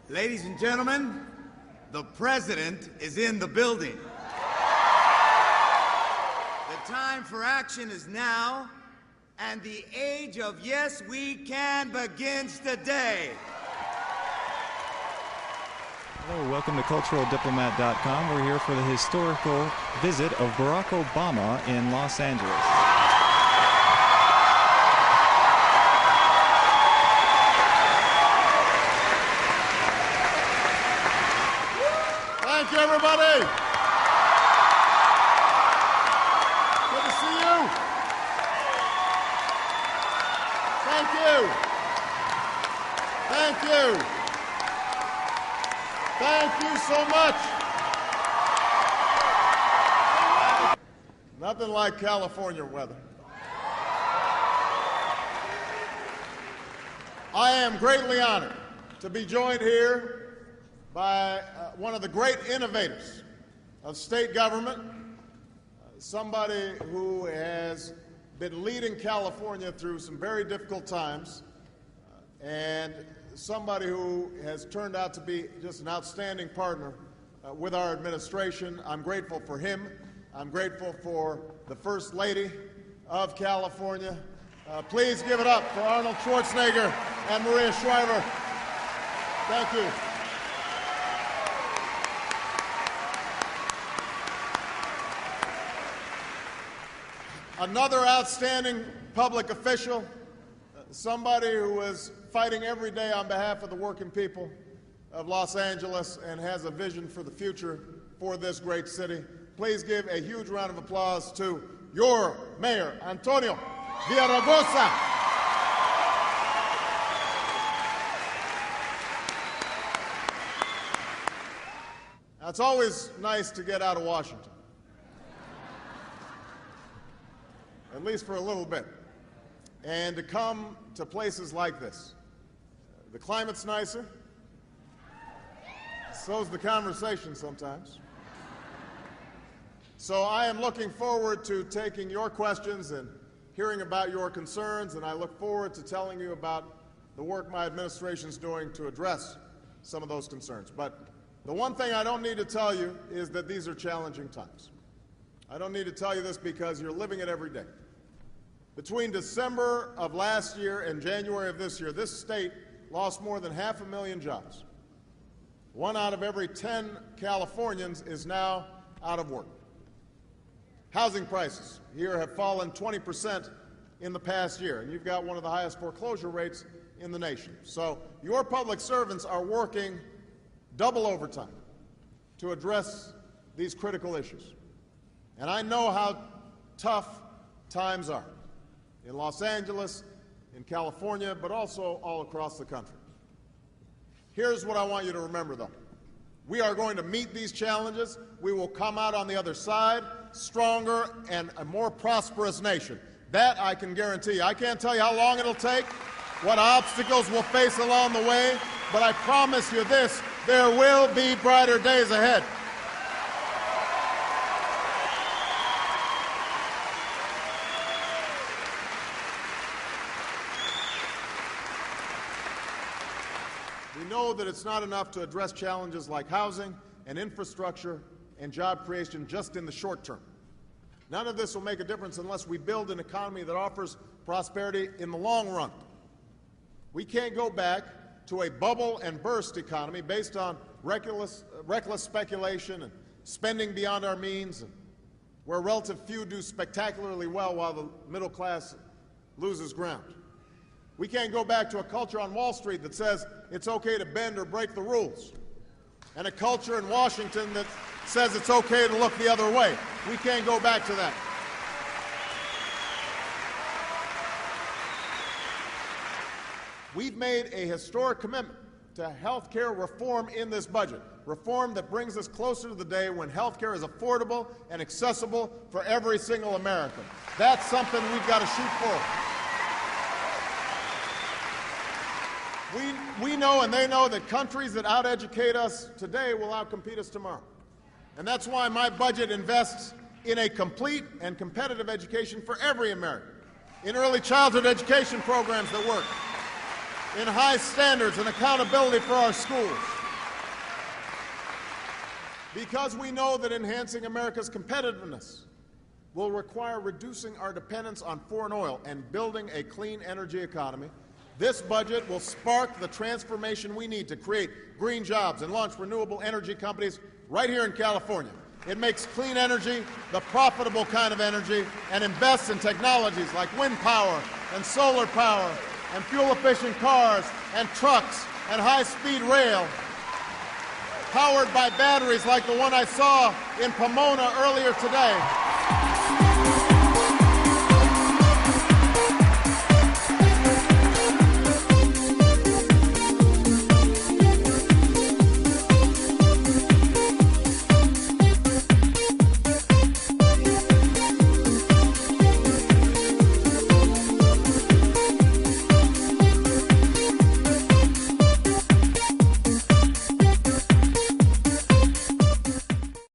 Ladies and gentlemen, the President is in the building. The time for action is now, and the age of yes, we can begins today. Hello, welcome to CulturalDiplomat.com. We're here for the historical visit of Barack Obama in Los Angeles. Thank you, everybody. Good to see you. Thank you. Thank you. Thank you so much. Nothing like California weather. I am greatly honored to be joined here by one of the great innovators of state government, somebody who has been leading California through some very difficult times, and somebody who has turned out to be just an outstanding partner with our administration. I'm grateful for him. I'm grateful for the First Lady of California. Please give it up for Arnold Schwarzenegger and Maria Shriver. Thank you. Another outstanding public official, somebody who is fighting every day on behalf of the working people of Los Angeles and has a vision for the future for this great city. Please give a huge round of applause to your mayor, Antonio Villaraigosa. Now, it's always nice to get out of Washington, at least for a little bit, and to come to places like this. The climate's nicer, so's the conversation sometimes. So I am looking forward to taking your questions and hearing about your concerns, and I look forward to telling you about the work my administration's doing to address some of those concerns. But the one thing I don't need to tell you is that these are challenging times. I don't need to tell you this because you're living it every day. Between December of last year and January of this year, this state lost more than 500,000 jobs. 1 out of every 10 Californians is now out of work. Housing prices here have fallen 20% in the past year, and you've got one of the highest foreclosure rates in the nation. So your public servants are working double overtime to address these critical issues. And I know how tough times are in Los Angeles, in California, but also all across the country. Here's what I want you to remember, though. We are going to meet these challenges. We will come out on the other side stronger and a more prosperous nation. That I can guarantee you. I can't tell you how long it'll take, what obstacles we'll face along the way, but I promise you this, there will be brighter days ahead. We know that it's not enough to address challenges like housing and infrastructure and job creation just in the short term. None of this will make a difference unless we build an economy that offers prosperity in the long run. We can't go back to a bubble and burst economy based on reckless speculation and spending beyond our means, and where a relative few do spectacularly well while the middle class loses ground. We can't go back to a culture on Wall Street that says it's okay to bend or break the rules, and a culture in Washington that says it's okay to look the other way. We can't go back to that. We've made a historic commitment to health care reform in this budget, reform that brings us closer to the day when health care is affordable and accessible for every single American. That's something we've got to shoot for. We know and they know that countries that out-educate us today will outcompete us tomorrow. And that's why my budget invests in a complete and competitive education for every American, in early childhood education programs that work, in high standards and accountability for our schools, Because we know that enhancing America's competitiveness will require reducing our dependence on foreign oil and building a clean energy economy, this budget will spark the transformation we need to create green jobs and launch renewable energy companies right here in California. It makes clean energy the profitable kind of energy and invests in technologies like wind power and solar power and fuel-efficient cars and trucks and high-speed rail, powered by batteries like the one I saw in Pomona earlier today.